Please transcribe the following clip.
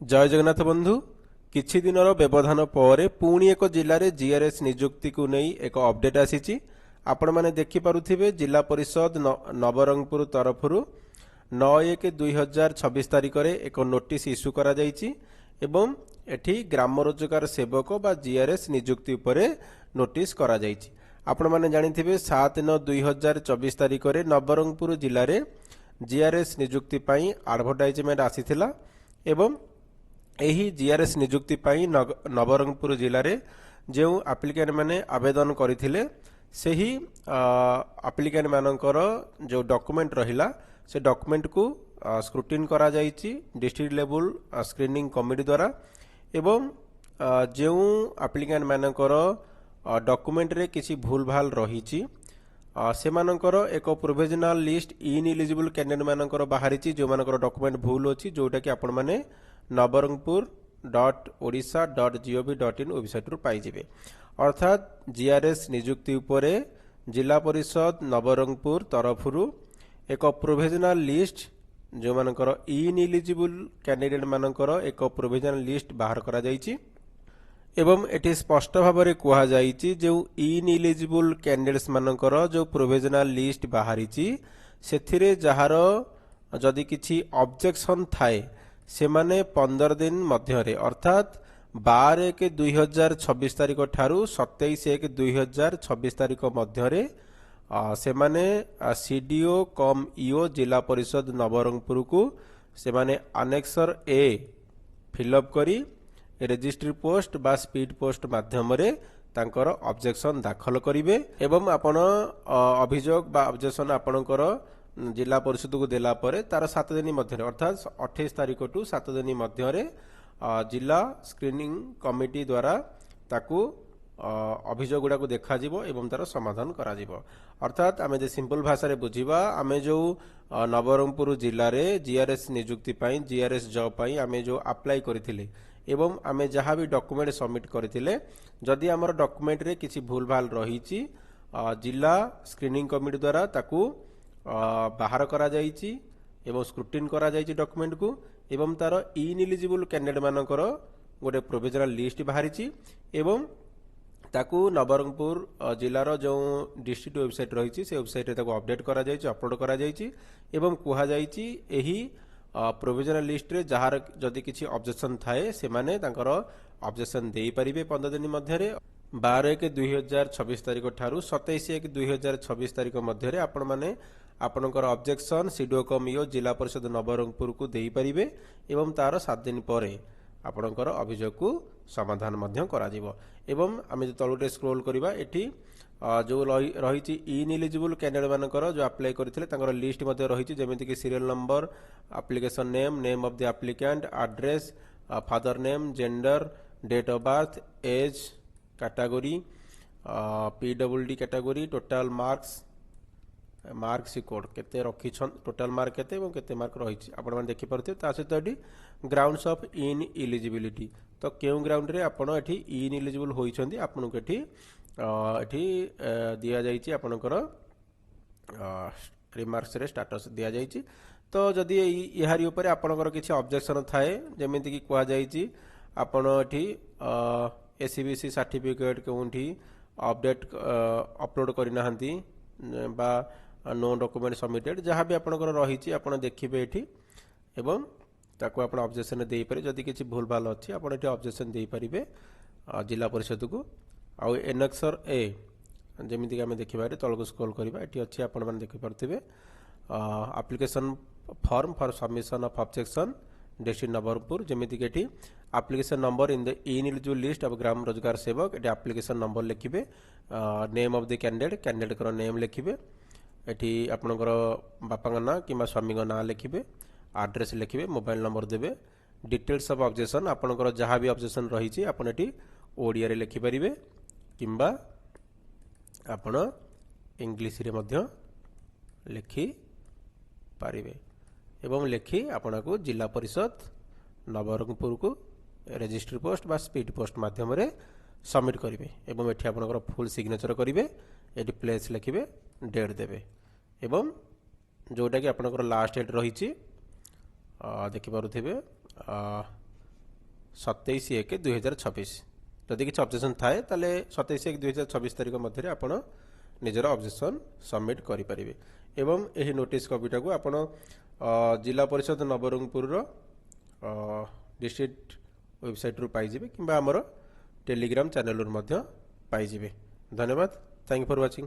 जय जगन्नाथ बंधु किछि दिनर व्यवधान पर पुणी एक जिले में जीआरएस नियुक्ति को नहीं एक अपडेट आसी आपण मैंने देखिपे जिला परिषद नवरंगपुर तरफ 9/1/2026 तारिख में एक नोटिस इश्यू करा एवं एठी ग्राम रोजगार सेवक बा जीआरएस नियुक्ति उपरे नोटिस करा आपण मैंने जानिथिबे 7/9/2024 तारिख में नवरंगपुर जिले में जीआरएस नियुक्ति पई एडवर्टाइजमेंट आसीथिला एवं एही जीआरएस नियुक्ति पई नवरंगपुर जिले में जो एप्लिकेंट मैंने आवेदन करथिले सेही एप्लिकेंट मानकर जो डॉक्यूमेंट रहिला से डॉक्यूमेंट को स्क्रूटिन करा जाइछि डिस्ट्रिक्ट लेवल स्क्रीनिंग कमिटी द्वारा एवं जो एप्लिकेंट मानकर डॉक्यूमेंट रे किसी भूल भाल रहिछि सेमानकर एक प्रोविजनल लिस्ट इनएलिजिबल कैंडिडेट मानकर बाहरी जो मानकर डॉक्यूमेंट भूल अछि जोटा कि आपण माने nabarangpur.odisha.gov.in वेबसाइट रु पाइजिबे अर्थात जीआरएस नियुक्ति उपरे जिला परिषद नवरंगपुर तरफरु एक प्रोविजनल लिस्ट जो मानकर इनएलिजिबल कैंडिडेट मानकर एक प्रोविजनल लिस्ट बाहर करा जाइछि एवं एटी स्पष्ट भाव में कहुई जो इनएलिजिबल कैंडिडेट्स मानकर जो प्रोविजनल लिस्ट बाहरी से जार जदि किछि ऑब्जेक्शन थाए से माने 15 दिन मध्य अर्थात 12/1/2026 तारिख ठारू 27/1/2026 तारिख मध्य से माने सीडीओ कम ईओ जिला परिषद नवरंगपुर को से माने अनेक्सर ए फिलअप करी रजिस्ट्री पोस्ट बा स्पीड पोस्ट माध्यम रे तांकर ऑब्जेक्शन दाखल करिवे एवं आपण अभियोग बा ऑब्जेक्शन आपणकर जिला परिषद को देला परे तार 7 दिन मध्य अर्थात 28 तारिख टू 7 दिन मध्य जिला स्क्रीनिंग कमिटी द्वारा ताकू अभियोग गुड़ा को देखा जीवो एवं तार समाधान करा जीवो अर्थात आमे जे सिंपल भाषा रे बुझीबा आमे जो नवरंगपुर जिल्ला रे जीआरएस नियुक्ति पई जीआरएस जॉब पई आमे जो अप्लाई करिथिले एवं आमे जहाँ भी डॉक्यूमेंट सबमिट करथिले जदि हमर डॉक्यूमेंट रे किछि भूल भाल रहिछि जिला स्क्रीनिंग कमिटी द्वारा ताकू बाहर करा जाइछि एवं स्क्रूटिन करा जाइछि डॉक्यूमेंट को एवं तार इनएलिजिबल कैंडिडेट मानकर गोटे प्रोविजनल लिस्ट बाहरी एवं ताकू नवरंगपुर जिलार जो डिस्ट्रिक्ट वेबसाइट रही से वेबसाइट रे ताकू अपडेट करा जाइछि अपलोड करा जाइछि एवं कुहा जाइछि एही प्रोविजनल लिस्ट रे जहार जदि किछि ऑब्जेक्शन थाए से माने तांकर ऑब्जेक्शन देई परिबे 15 दिन मध्य 12/1/2026 तारिख ठारू 27/1/2026 तारिख मध्य आपण माने आपणकर ऑब्जेक्शन सीडीओ कम ईओ जिला परिषद नवरंगपुर को देई परिबे एवं तार 7 दिन परे आपणकर अभियोग को समाधान मध्य करा जिवो एवं आमे तळुटे स्क्रॉल करिबा एठी जो रही इनएलिजिबल कैंडिडेट मानकर जो अप्लाई करथिले तांकर लिस्ट मध्य रही जेमिति कि serial number application name name of the applicant address father name gender date of birth age category PWD category total marks code केते रखी टोटल मार्क केते एवं केते मार्क रही आपण माने देखि परथे ता सहित एठी ग्राउंड्स ऑफ इनएलिजिबिलिटी तो केउ ग्राउंड रे आपण एठी इनएलिजिबल होइछंती आपण को एठी दिया जाइछि आपणकर रिमार्क्स रे स्टेटस दिया जाइछि तो जदि यारी ऊपर आपणकर किछि ऑब्जेक्शन थाए जेमिति कि कुआ जाइछि आपण एठी एसीबीसी सर्टिफिकेट कोउठी अपडेट अपलोड करिनाहंती बा नो डॉक्यूमेंट सबमिटेड जहाँ भी आपणकर रही आपण देखिबे एठी एवं ताको आपण ऑब्जेक्शन देई पारे जदि किछि भूल भाल अछि आपण एठी ऑब्जेक्शन देई परिबे जिला परिषद को आउ एनेक्सर ए जमिति कि आमे देखिबारे तळको स्क्रॉल करिबा एठी अछि आपण माने देखि परथिबे application form for submission of objection district Nabarangpur जमिति कि एठी application number in the ineligible list of ग्राम रोजगार सेवक एठी एप्लिकेशन नंबर लिखिबे नेम ऑफ द कैंडिडेट कर नेम लिखिबे एठी आपनकर बापा ना किबा स्वामी ना लिखिबे एड्रेस लिखिबे मोबाइल नंबर देबे डिटेल्स ऑफ ऑब्जेक्शन आपनकर जहाँ भी ऑब्जेक्शन रही छी आपण एठी ओडिया रे लिखि परिबे किंबा आपण इंग्लिश रे मध्य लिखि पारिबे एवं लिखि आपनको जिला परिषद नवरंगपुर को रजिस्ट्री पोस्ट बा स्पीड पोस्ट माध्यम रे सबमिट करिवे एवं एठी आपनकर फुल सिग्नेचर करिवे एठी प्लेस लिखिबे डेट देबे एवं जोटा कि आपनकर लास्ट डेट रही देखि पारुथिबे 27/1/2026 ଯଦି କିଛି ଅବଜେକ୍ସନ୍ ଥାଏ ତାହେଲେ 27/1/2026 ତାରିଖ ମଧ୍ୟରେ ଆପଣ ନିଜର ଅବଜେକ୍ସନ୍ ସବମିଟ୍ କରିପାରିବେ ଏବଂ ଏହି ନୋଟିସ୍ କପିଟାକୁ ଆପଣ ଜିଲ୍ଲା ପରିଷଦ ନବରଙ୍ଗପୁରର ଡିଷ୍ଟ୍ରିକ୍ଟ ୱେବସାଇଟ୍ରୁ ପାଇଯିବେ କିମ୍ବା ଆମର ଟେଲିଗ୍ରାମ ଚ୍ୟାନେଲରୁ ମଧ୍ୟ ପାଇଯିବେ। ଧନ୍ୟବାଦ। Thank for watching.